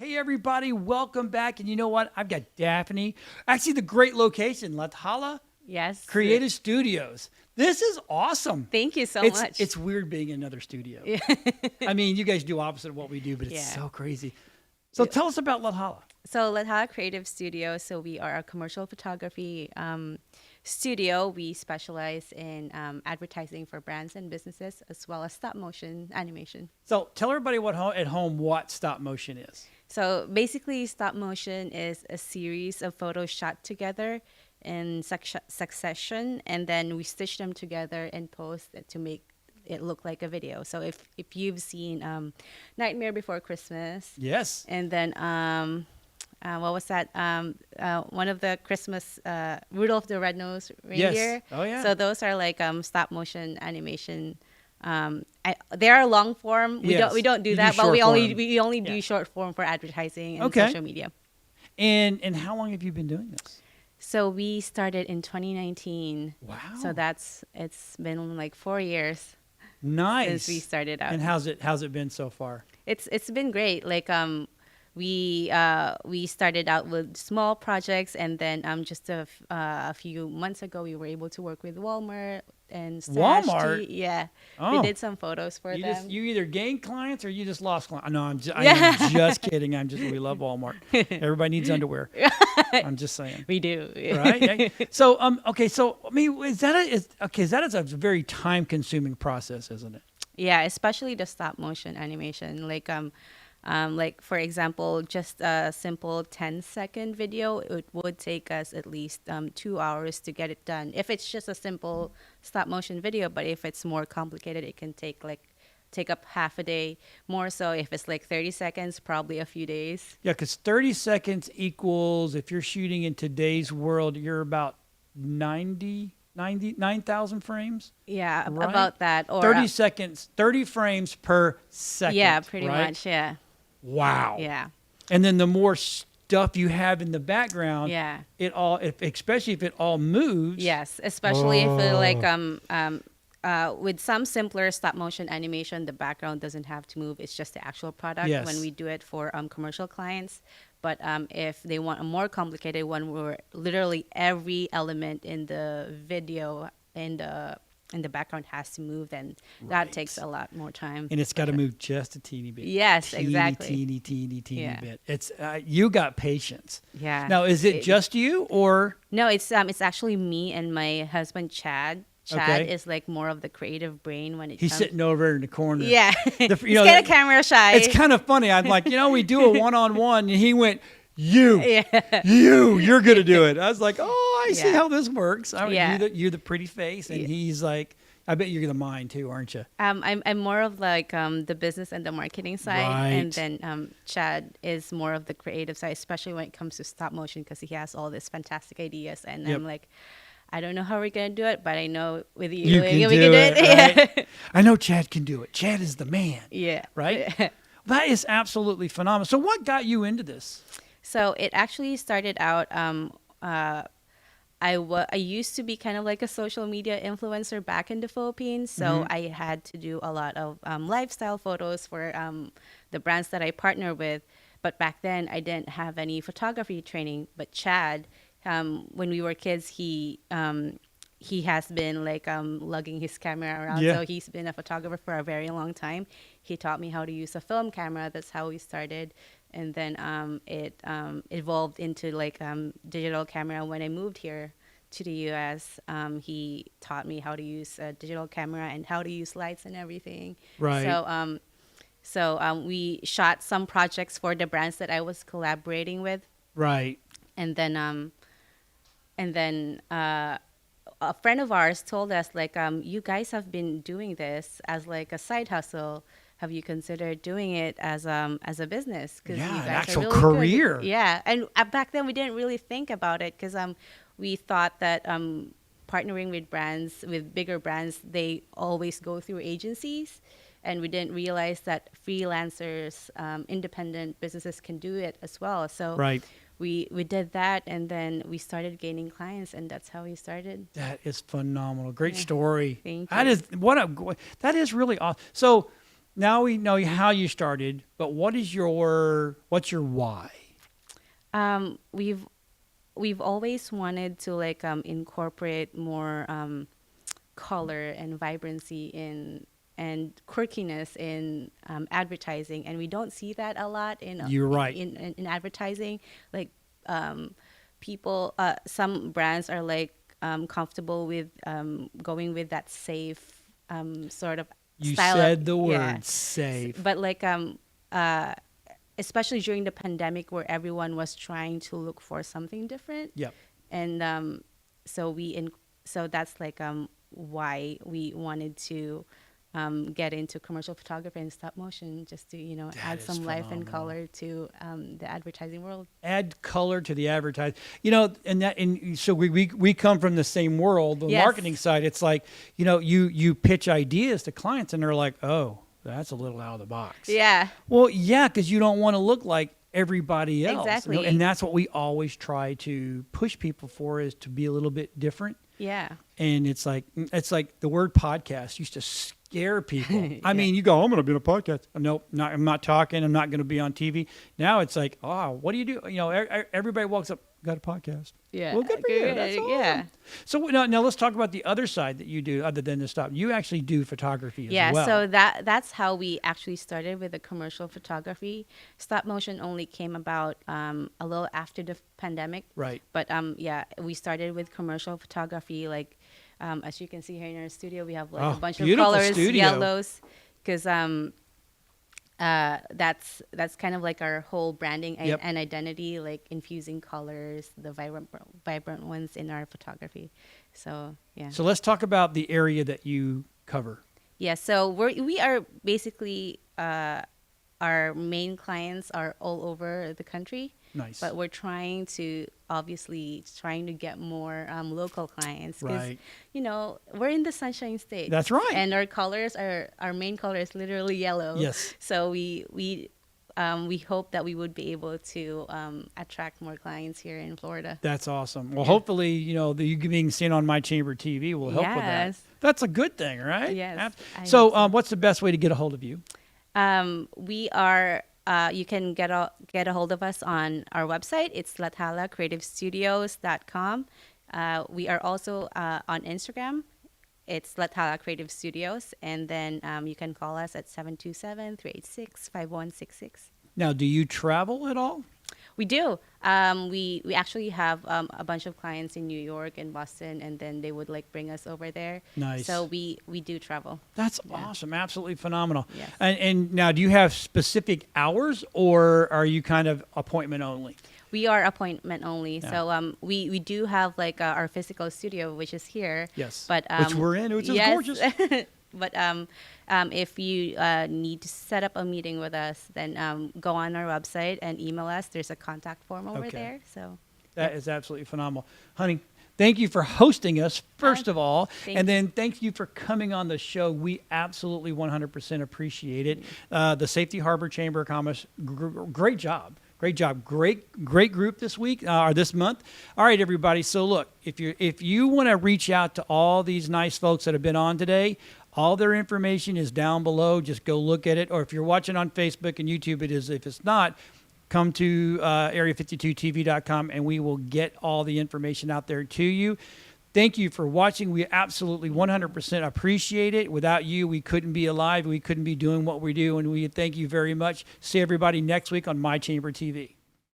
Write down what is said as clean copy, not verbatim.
Hey everybody, welcome back. And you know what? I've got Daphne. Actually, the great location, Lathala Yes. Creative Studios. This is awesome. Thank you so It's much. it's weird being in another studio. Yeah. I mean, you guys do opposite of what we do, but it's Yeah. so crazy. So tell us about Lathala. So Lathala Creative Studio. So we are a commercial photography studio. We specialize in advertising for brands and businesses, as well as stop motion animation. So tell everybody at home what stop motion is. So basically, stop motion is a series of photos shot together in succession, and then we stitch them together and post it to make it look like a video. So if you've seen Nightmare Before Christmas, Yes. and then what was that? One of the Christmas Rudolph the Red-Nosed Reindeer. Yes. Oh yeah. So those are like stop motion animation. They are long form. Yes. We don't do You do that, but short we only form. we only do Yeah. short form for advertising and Okay. social media. And how long have you been doing this? So we started in 2019. Wow. So it's been like 4 years Nice. since we started out. And how's it been so far? It's been great. Like we started out with small projects, and then just a few months ago we were able to work with Walmart and Stash Walmart? Yeah, Oh. we did some photos for You them. you either gained clients or you just lost clients. No, I Yeah. am just kidding. We love Walmart. Everybody needs underwear. I'm just saying. We do. Right? So okay, so I mean is that a very time consuming process, isn't it? Yeah, especially the stop motion animation. Like for example, just a simple 10-second video, it would take us at least 2 hours to get it done. If it's just a simple stop motion video, but if it's more complicated, it can take up half a day. More so if it's like 30 seconds, probably a few days. Yeah, because 30 seconds equals, if you're shooting in today's world, you're about 9,000 frames. Yeah, Right? about that. Or 30 seconds, 30 frames per second. yeah, pretty right? much. Yeah, Wow. yeah, And then the more stuff you have in the background, yeah. especially if it all moves. Yes, especially if it, like Oh. with some simpler stop motion animation, the background doesn't have to move. It's just the actual product Yes. when we do it for commercial clients. But if they want a more complicated one, where literally every element in the video in the background has to move, then Right. that takes a lot more time. And it's got to move just a teeny bit. Yes, teeny, exactly. Teeny Yeah. bit. It's you got patience. Yeah. Now, is it just you or? No, it's actually me and my husband Chad. Chad Okay. is like more of the creative brain when it He's comes. sitting over in the corner. Yeah, The- he's kind of camera shy. It's kind of funny. I'm like, we do a one-on-one, and he went, "You, Yeah. you're gonna do it." I was like, "Oh, I see Yeah. how this works." Yeah. You're the pretty face, and Yeah. he's like, "I bet you're the mind too, aren't you?" I'm more of like the business and the marketing side, and Right. then Chad is more of the creative side, especially when it comes to stop motion, because he has all these fantastic ideas, and Yep. I'm like, I don't know how we're gonna do it, but I know with you, You can we do can do it, it. right? I know Chad can do it. Chad is the man, Yeah. right? That is absolutely phenomenal. So, what got you into this? So it actually started out. I used to be kind of like a social media influencer back in the Philippines, so I had to do a lot of lifestyle photos for the brands that I partner with. But back then, I didn't have any photography training. But Chad, when we were kids, he has been like lugging his camera around. Yeah. So he's been a photographer for a very long time. He taught me how to use a film camera. That's how we started. And then it evolved into like digital camera. When I moved here to the U.S., he taught me how to use a digital camera and how to use lights and everything. Right. So we shot some projects for the brands that I was collaborating with, Right. and then a friend of ours told us like, you guys have been doing this as like a side hustle. Have you considered doing it as a business? Yeah, you an guys are actual really good." career. Yeah, and back then we didn't really think about it because we thought that partnering with brands, with bigger brands, they always go through agencies, and we didn't realize that freelancers, independent businesses can do it as well. So Right. we did that, and then we started gaining clients, and that's how we started. That is phenomenal. Great Yeah. story. Thank That you. is that is really awesome. So now we know how you started, but what's your why? We've always wanted to like incorporate more color and vibrancy in and quirkiness in advertising, and we don't see that a lot in You're right. in advertising. Like people, some brands are like comfortable with going with that safe sort of You style. said the word Yeah. safe. But like especially during the pandemic where everyone was trying to look for something different, Yep. and so that's like why we wanted to get into commercial photography and stop motion, just to That add is some life and phenomenal. color to the advertising world. Add color to the advertising. And so we come from the same world, the Yes. marketing side. It's like, you pitch ideas to clients and they're like, "Oh, that's a little out of the box." Yeah. Well, yeah, because you don't want to look like everybody else. Exactly. And that's what we always try to push people for, is to be a little bit different. Yeah. And it's like the word podcast used to scare people. I mean, you go, "I'm going to be on a podcast." Nope, I'm not talking. I'm not going to be on TV. Now it's like, "Oh, what do you do?" Everybody walks up, "Got a podcast." Yeah. Well, good for you. That's awesome. Yeah. So now let's talk about the other side that you do, other than the stop. You actually do photography as Yeah, well. so that's how we actually started with the commercial photography. Stop motion only came about a little after the pandemic. Right. But yeah, we started with commercial photography. Like as you can see here in our studio, we have like a bunch of beautiful colors, studio. yellows, because that's kind of like our whole branding Yep. and identity, like infusing colors, the vibrant ones in our photography. So yeah. So let's talk about the area that you cover. Yeah, so we are basically our main clients are all over the country, Nice. but we're trying to get more local clients, because Right. we're in the Sunshine State. That's right. And our main color is literally yellow. Yes. So we hope that we would be able to attract more clients here in Florida. That's awesome. Well, hopefully, you being seen on MyChamber TV will help with that. Yes. That's a good thing, right? Yes, I So, hope so. what's the best way to get a hold of you? We are. You can get a hold of us on our website. It's lathalacreativestudios.com. We are also on Instagram. It's Lathala Creative Studios, and then you can call us at 727-386-5166. Now, do you travel at all? We do. We actually have a bunch of clients in New York and Boston, and then they would like bring us over there. Nice. So we do travel. That's awesome. Absolutely phenomenal. Yes. And now, do you have specific hours, or are you kind of appointment only? We are appointment only. Yeah. So we do have like our physical studio, which is here. Yes. But Which we're in, which is yes. gorgeous. But if you need to set up a meeting with us, then go on our website and email us. There's a contact form over Okay. there. So That is absolutely phenomenal. Honey, thank you for hosting us, first of all. Thank And you. then thank you for coming on the show. We absolutely 100% appreciate it. The Safety Harbor Chamber of Commerce, great job. Great job. Great group this week or this month. All right, everybody. So look, if you want to reach out to all these nice folks that have been on today, all their information is down below. Just go look at it. Or if you're watching on Facebook and YouTube, it is. If it's not, come to area52tv.com and we will get all the information out there to you. Thank you for watching. We absolutely 100% appreciate it. Without you, we couldn't be alive. We couldn't be doing what we do. And we thank you very much. See everybody next week on MyChamber TV.